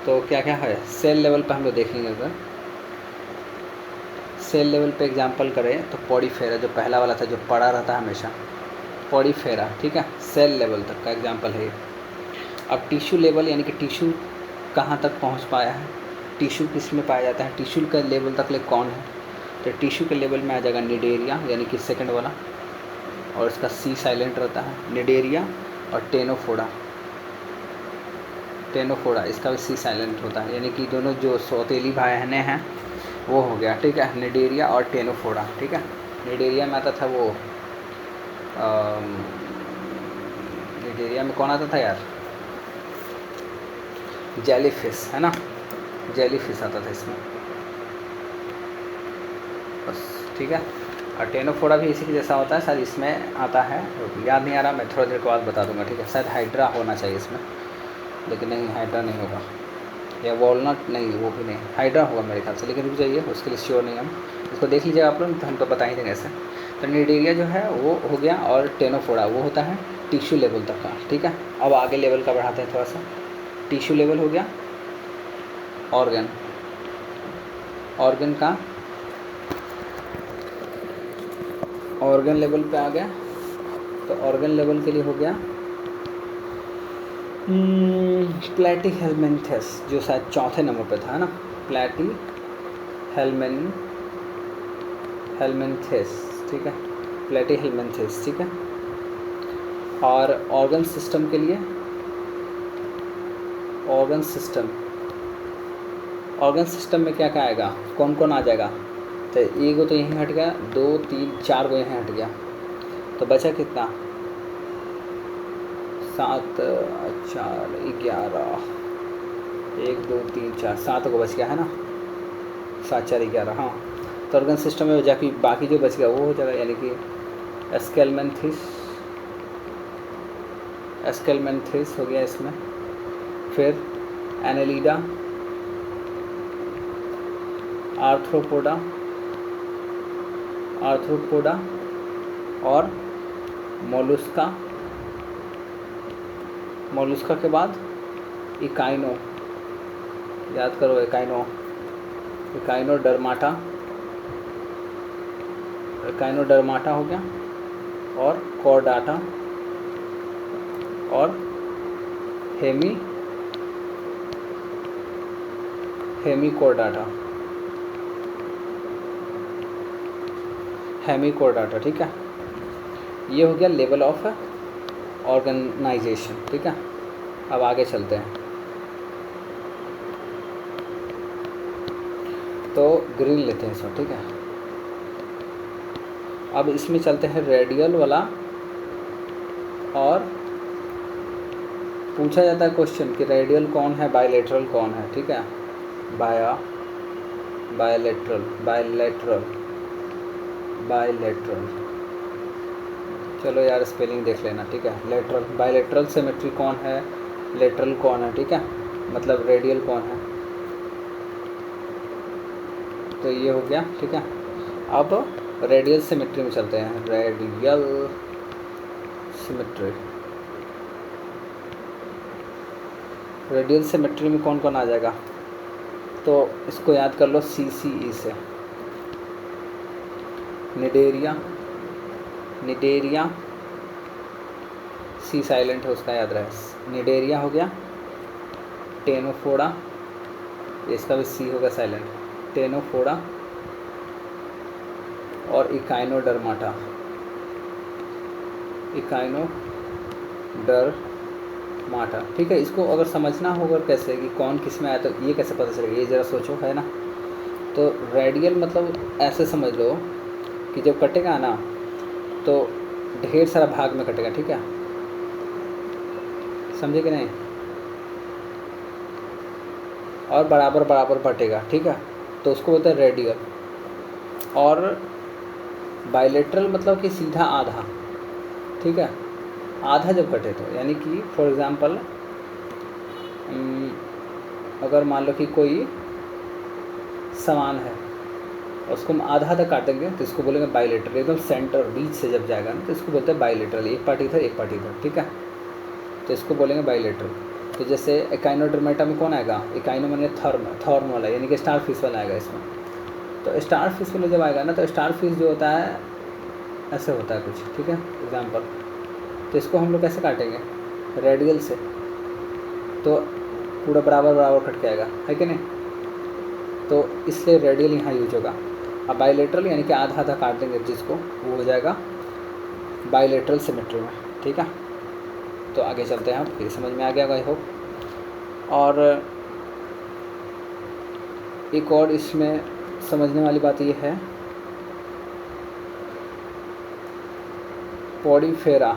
तो क्या क्या है, सेल लेवल पे हम लोग देखेंगे। अगर सेल लेवल पे एग्जांपल करें तो पॉडीफेरा जो पहला वाला था, जो पड़ा रहता है हमेशा, पॉडीफेरा, ठीक है, सेल लेवल तक का एग्जांपल है। अब टिश्यू लेवल यानी कि टिश्यू कहाँ तक पहुँच पाया है, टिश्यू किस में पाया जाता है, टिश्यू का लेवल तक ले कौन है, तो टिश्यू के लेवल में आ जाएगा निडेरिया, यानी कि सेकंड वाला, और इसका सी साइलेंट रहता है, निडेरिया। और टेनोफोड़ा, इसका भी सी साइलेंट होता है, यानी कि दोनों जो सौतेली बहनें हैं वो हो गया, ठीक है, निडेरिया और टेनोफोड़ा, ठीक है। निडेरिया में आता था वो, निडेरिया में कौन आता था यार, जेलीफिश, है ना, जेलीफिश आता था इसमें, बस, ठीक है। और टेनोफोड़ा भी इसी के जैसा होता है, शायद इसमें आता है, याद नहीं आ रहा, मैं थोड़ी देर के बाद बता दूंगा, ठीक है। शायद हाइड्रा होना चाहिए इसमें, लेकिन नहीं, हाइड्रा नहीं होगा, या वॉलनट नहीं, वो भी नहीं, हाइड्रा होगा मेरे ख्याल से, लेकिन रुक जाइए, उसके लिए श्योर नहीं हम, इसको देख लीजिएगा आप लोग, तो हम तो बता ही देंगे ऐसे। तो निडेरिया जो है वो हो गया, और टेनोफोरा वो होता है टिश्यू लेवल तक का, ठीक है। अब आगे लेवल का बढ़ाते हैं थोड़ा सा, टिश्यू लेवल हो गया, ऑर्गन, ऑर्गन का ऑर्गन लेवल पे आ गया। तो ऑर्गन लेवल के लिए हो गया प्लैटीहेल्मिन्थेस, जो शायद चौथे नंबर पे था, है ना, प्लैटीहेल्मिन्थेस, ठीक है, प्लैटीहेल्मिन्थेस, ठीक है। और ऑर्गन सिस्टम के लिए, ऑर्गन सिस्टम में क्या क्या आएगा, कौन कौन आ जाएगा, तो एक गो तो यहीं हट गया, 2 3 4 गो यहीं हट गया, तो बचा कितना, 7 4 11, 1 2 3 4 7 को बच गया, है ना, 7 4 11, हाँ। तो ऑर्गन सिस्टम में जाके बाकी जो बच गया वो हो जाएगा, यानी कि एस्केलमेंथिस हो गया इसमें, फिर एनेलिडा, आर्थ्रोपोडा और मोलुस्का के बाद इकाइनो, याद करो, इकाइनोडर्माटा हो गया, और कॉर्डाटा और हेमिकोर्डाटा, ठीक है। ये हो गया लेवल ऑफ ऑर्गेनाइजेशन, ठीक है। अब आगे चलते हैं, तो ग्रीन लेते हैं इसमें, ठीक है। अब इसमें चलते हैं रेडियल वाला, और पूछा जाता है क्वेश्चन कि रेडियल कौन है, बायलेटरल कौन है, ठीक है। बायलेटरल, चलो यार स्पेलिंग देख लेना, ठीक है। लेटरल, बायलेटरल सिमेट्री कौन है, लेटरल कौन है, ठीक है, मतलब रेडियल कौन है, तो ये हो गया, ठीक है। अब रेडियल सिमेट्री में चलते हैं, रेडियल सिमेट्री में कौन कौन आ जाएगा, तो इसको याद कर लो CCE से, निडेरिया, सी साइलेंट है उसका, याद रहे, निडेरिया हो गया, टेनोफोड़ा, इसका भी सी होगा साइलेंट, टेनोफोड़ा और इकाइनोडर्माटा, ठीक है। इसको अगर समझना होगा कैसे कि कौन किस में आया, तो ये कैसे पता चलेगा, ये ज़रा सोचो, है ना। तो रेडियल मतलब ऐसे समझ लो कि जब कटेगा ना, तो ढेर सारा भाग में कटेगा, ठीक है, समझे कि नहीं, और बराबर बराबर बटेगा, ठीक है, तो उसको बोलते हैं रेडियल। और बायलेटरल मतलब कि सीधा आधा, ठीक है, आधा जब कटे तो, यानी कि फॉर एग्ज़ाम्पल अगर मान लो कि कोई सामान है, उसको हम आधा आधा काटेंगे तो इसको बोलेंगे बायलेटरल, एकदम सेंटर बीच से जब जाएगा ना तो इसको बोलते हैं बायलेटरल, एक पार्ट इधर एक पार्ट इधर, ठीक है, तो इसको बोलेंगे बायलेटरल। तो जैसे इकाइनोडर्माटा में कौन आएगा, इकाइनो माने थॉर्न वाला, यानी कि स्टार फिश वाला आएगा इसमें। तो स्टार फिश वाला जब आएगा ना, तो स्टार फिश जो होता है ऐसे होता है कुछ, ठीक है, एग्जाम्पल, तो इसको हम लोग कैसे काटेंगे, रेडियल से, तो पूरा बराबर बराबर कट के आएगा, है कि नहीं, तो इसलिए रेडियल यहाँ यूज होगा। अब बायलेटरल यानी कि आधा आधा काट देंगे जिसको, वो हो जाएगा बायलेटरल सिमेट्री में, ठीक है। तो आगे चलते हैं, हम फिर समझ में आ गया आई होप। और एक और इसमें समझने वाली बात ये है, पॉडीफेरा,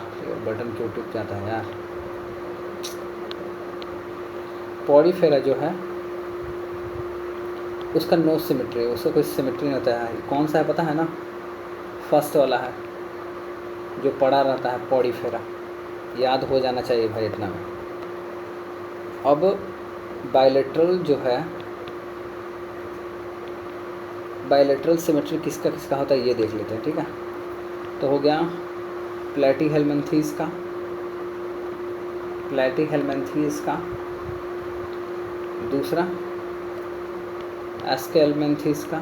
बटन क्यों टिक जाता है यार, पॉडीफेरा जो है उसका नो सिमेट्री, उसका कोई सिमेट्री नहीं होता है। कौन सा है पता है ना, फर्स्ट वाला है जो पड़ा रहता है, पॉडीफेरा, याद हो जाना चाहिए भाई इतना में। अब बायलेटरल जो है, बायलेटरल सिमेट्री किसका किसका होता है ये देख लेते हैं, ठीक है। तो हो गया प्लैटीहेल्मिन्थेस का, प्लैटीहेल्मिन्थेस का, दूसरा एस्केल्मिन्थेस का,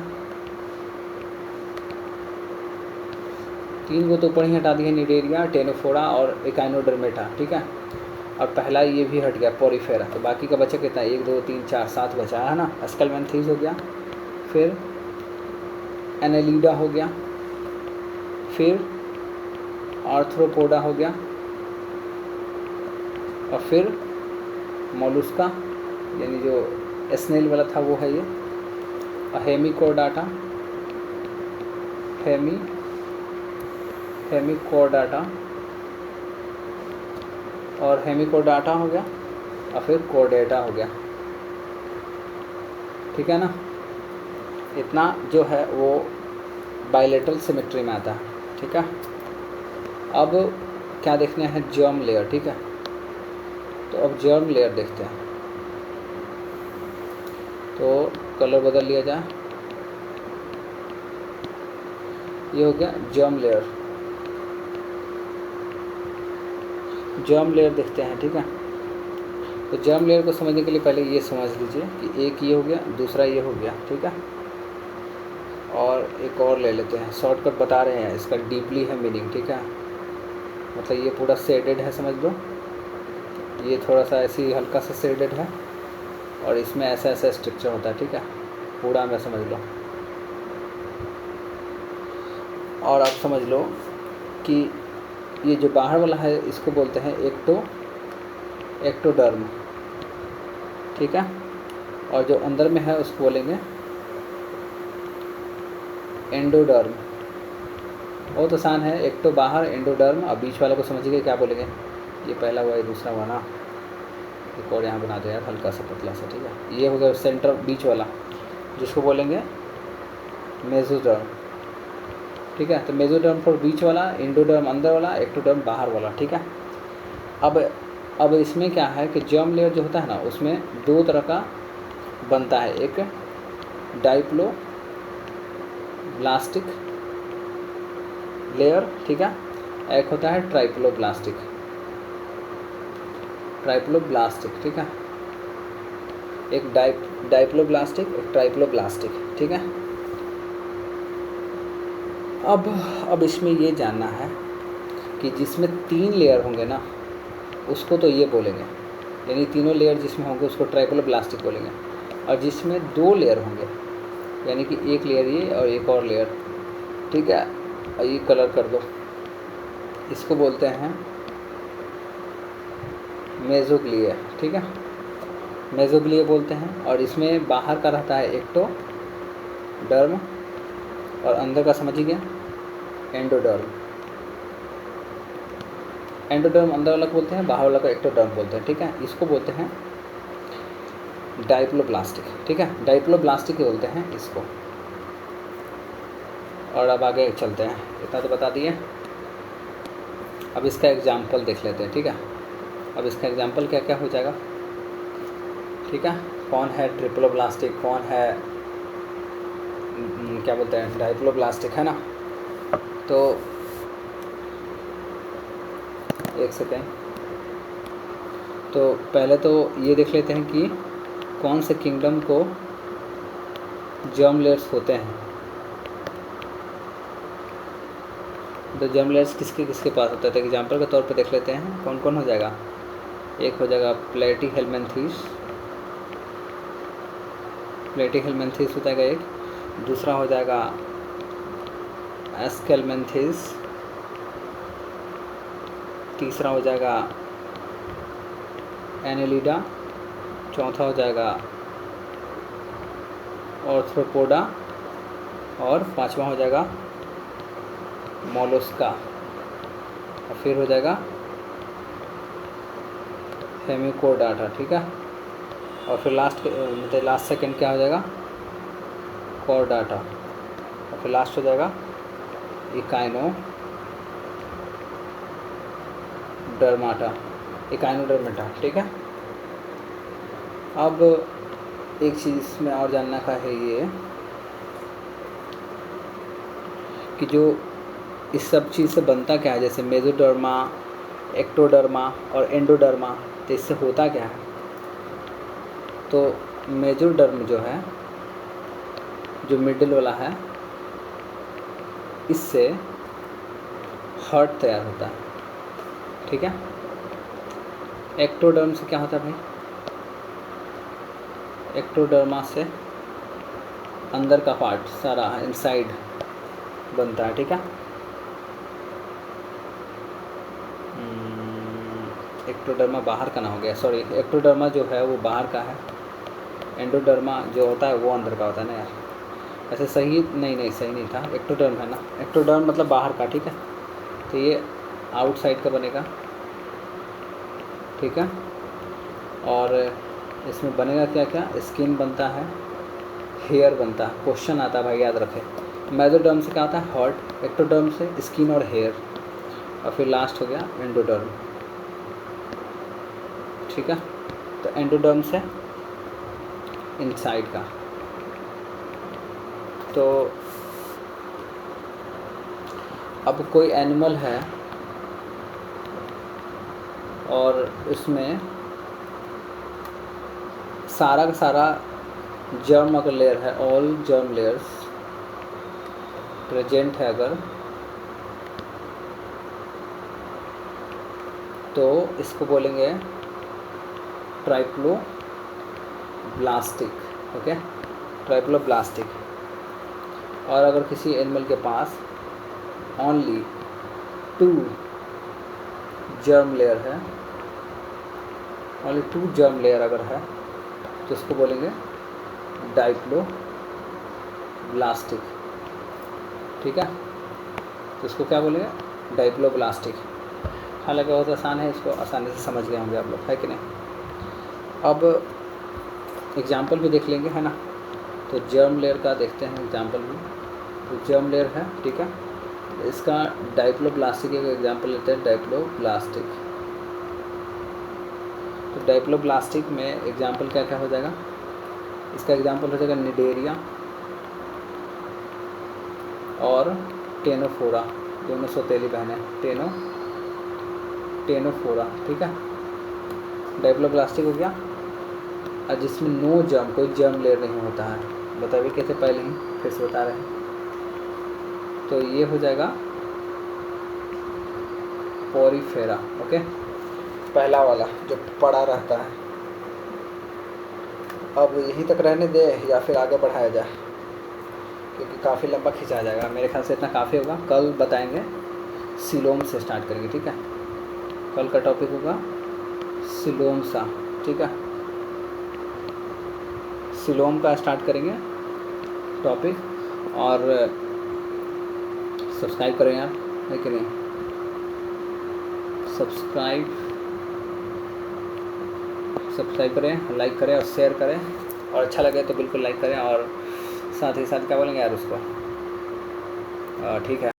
3 को तो ऊपर ही हटा दिए, निडेरिया, टेनोफोरा और एकाइनोडर्मेटा, ठीक है। और पहला ये भी हट गया पोरीफेरा, तो बाकी का बचा कितना, 1 2 3 4 7 बचा है ना। एस्केल्मिन्थेस हो गया, फिर एनेलिडा हो गया, फिर आर्थ्रोपोडा हो गया, और फिर मोलुस्का यानी जो स्नेल वाला था वो है ये, और हेमिकोडाटा, हेमिकोडाटा और हेमिकोडाटा हो गया, और फिर कोर्डेटा हो गया, ठीक है ना। इतना जो है वो बायलेटरल सिमेट्री में आता है, ठीक है। अब क्या देखना है, जर्म लेयर, ठीक है। तो अब जर्म लेयर देखते हैं, तो कलर बदल लिया जाए, ये हो गया जर्म लेयर। जर्म लेयर देखते हैं, ठीक है। तो जर्म लेयर को समझने के लिए पहले ये समझ लीजिए कि एक ये हो गया, दूसरा ये हो गया, ठीक है। और एक और ले लेते हैं, शॉर्टकट बता रहे हैं, इसका डीपली है मीनिंग, ठीक है। मतलब ये पूरा शेडेड है, समझ लो, ये थोड़ा सा ऐसे ही हल्का सा शेडेड है, और इसमें ऐसा ऐसा स्ट्रक्चर होता है, ठीक है, पूरा में समझ लो। और आप समझ लो कि ये जो बाहर वाला है इसको बोलते हैं एक्टोडर्म, ठीक है। और जो अंदर में है उसको बोलेंगे एंडोडर्म। बहुत आसान है, एक्टो बाहर, एंडोडर्म। अब बीच वाला को समझिए क्या बोलेंगे, ये पहला हुआ, ये दूसरा हुआ ना, एक और यहाँ बना दो यार हल्का सा पतला सा, ठीक है। ये हो गया सेंटर बीच वाला, जिसको बोलेंगे मेसोडर्म, ठीक है। तो मेसोडर्म फॉर बीच वाला, एंडोडर्म अंदर वाला, एक्टोडर्म बाहर वाला, ठीक है। अब इसमें क्या है कि जर्म लेयर जो होता है ना, उसमें 2 तरह का बनता है, एक डाइप्लोब्लास्टिक लेयर, ठीक है, एक होता है ट्राइप्लोब्लास्टिक, ठीक है। एक डाइप्लोब्लास्टिक, एक ट्राइप्लोब्लास्टिक, ठीक है। अब इसमें ये जानना है कि जिसमें 3 लेयर होंगे ना उसको तो ये बोलेंगे, यानी तीनों लेयर जिसमें होंगे उसको ट्राइप्लोब्लास्टिक बोलेंगे। और जिसमें 2 लेयर होंगे, यानी कि एक लेयर ये और एक और लेयर, ठीक है, और ये कलर कर दो, इसको बोलते हैं मेसोग्लिया, ठीक है, मेसोग्लिया बोलते हैं। और इसमें बाहर का रहता है एक्टोडर्म, और अंदर का समझिए एंडोडर्म। एंडोडर्म अंदर वाला को बोलते हैं, बाहर वाला को एक्टोडर्म बोलते हैं, ठीक है। इसको बोलते हैं डाइप्लोब्लास्टिक, ठीक है, डाइप्लोब्लास्टिक बोलते हैं इसको। और अब आगे चलते हैं, इतना तो बता दिए। अब इसका एग्जाम्पल देख लेते हैं, ठीक है। अब इसका एग्जाम्पल क्या क्या हो जाएगा, ठीक है। कौन है ट्रिप्लोब्लास्टिक, कौन है क्या बोलते हैं डाइप्लोब्लास्टिक, है ना। तो एक सेकेंड, तो पहले तो ये देख लेते हैं कि कौन से किंगडम को जर्म लेयर्स होते हैं। तो जर्म लेयर्स किसके किसके पास होता है, तो एग्जाम्पल के तौर पे देख लेते हैं कौन कौन हो जाएगा। एक हो जाएगा प्लैटीहेल्मिन्थेस हो जाएगा एक, दूसरा हो जाएगा एस्केल्मिन्थेस, तीसरा हो जाएगा एनेलिडा, चौथा हो जाएगा आर्थ्रोपोडा, और 5वां हो जाएगा मोलस्का, और फिर हो जाएगा हेमिकोडाटा, ठीक है। और फिर लास्ट सेकंड क्या हो जाएगा, कोर्डाटा, और फिर लास्ट हो जाएगा इकाइनोडर्मेटा, ठीक है। अब एक चीज़ इसमें और जानना का है ये कि जो इस सब चीज़ से बनता क्या है, जैसे मेसोडर्मा, एक्टोडर्मा और एंडोडर्मा, तो इससे होता क्या है। तो मेसोडर्म जो है, जो मिडिल वाला है, इससे हार्ट तैयार होता है, ठीक है। एक्टोडर्म से क्या होता है भाई, एक्टोडर्मा से अंदर का पार्ट सारा इनसाइड बनता है, ठीक है। एक्टोडर्मा बाहर का ना हो गया, सॉरी, एक्टोडर्मा जो है वो बाहर का है, एंडोडर्मा जो होता है वो अंदर का होता है ना यार। ऐसे सही नहीं सही नहीं था, एक्टोडर्म है ना, एक्टोडर्म मतलब बाहर का, ठीक है। तो ये आउटसाइड का बनेगा, ठीक है। और इसमें बनेगा क्या क्या, स्किन बनता है, हेयर बनता है। क्वेश्चन आता है भाई, याद रखें। मेसोडर्म से क्या होता है, हार्ट, एक्टोडर्म से स्किन और हेयर, और फिर लास्ट हो गया एंडोडर्म, ठीक है। तो एंडोडर्म से इनसाइड का। तो अब कोई एनिमल है और उसमें सारा का सारा जर्म अगर लेयर है, ऑल जर्म लेयर्स प्रेजेंट है अगर, तो इसको बोलेंगे ट्राइप्लोब्लास्टिक, ओके, ट्राइप्लोब्लास्टिक। और अगर किसी एनिमल के पास ओनली 2 जर्म लेयर है, ओनली 2 जर्म लेयर अगर है, तो इसको बोलेंगे डाइप्लोब्लास्टिक, ठीक है। तो इसको क्या बोलेंगे, डाइप्लोब्लास्टिक। हालांकि बहुत आसान है, इसको आसानी से समझ गए होंगे आप लोग, है कि नहीं। अब एग्जाम्पल भी देख लेंगे, है ना। तो जर्म लेयर का देखते हैं एग्जाम्पल में। तो जर्म लेयर है, ठीक है, इसका डाइप्लोब्लास्टिक एक एग्जाम्पल लेते हैं, डाइप्लोब्लास्टिक। तो डाइप्लोब्लास्टिक में एग्जाम्पल क्या क्या हो जाएगा, इसका एग्जाम्पल हो जाएगा निडेरिया और टेनोफोरा, दोनों सौतेली बहनें, टेनोफोरा, ठीक है। डाइप्लोब्लास्टिक हो गया, और जिसमें नो जर्म, कोई जर्म लेयर नहीं होता है, बता भी कैसे पहले ही, फिर से बता रहे हैं। तो ये हो जाएगा पोरीफेरा, ओके, पहला वाला जो पड़ा रहता है। अब यहीं तक रहने दे या फिर आगे बढ़ाया जाए, क्योंकि काफ़ी लंबा खिंचा जाएगा, मेरे ख्याल से इतना काफ़ी होगा। कल बताएंगे, सिलोम से स्टार्ट करेंगे, ठीक है। कल का टॉपिक होगा सिलोम सा, ठीक है, सिलोम का स्टार्ट करेंगे टॉपिक। और सब्सक्राइब करें यार, है कि नहीं, सब्सक्राइब करें, लाइक करें और शेयर करें, और अच्छा लगे तो बिल्कुल लाइक करें, और साथ ही साथ क्या बोलेंगे यार उसको, ठीक है।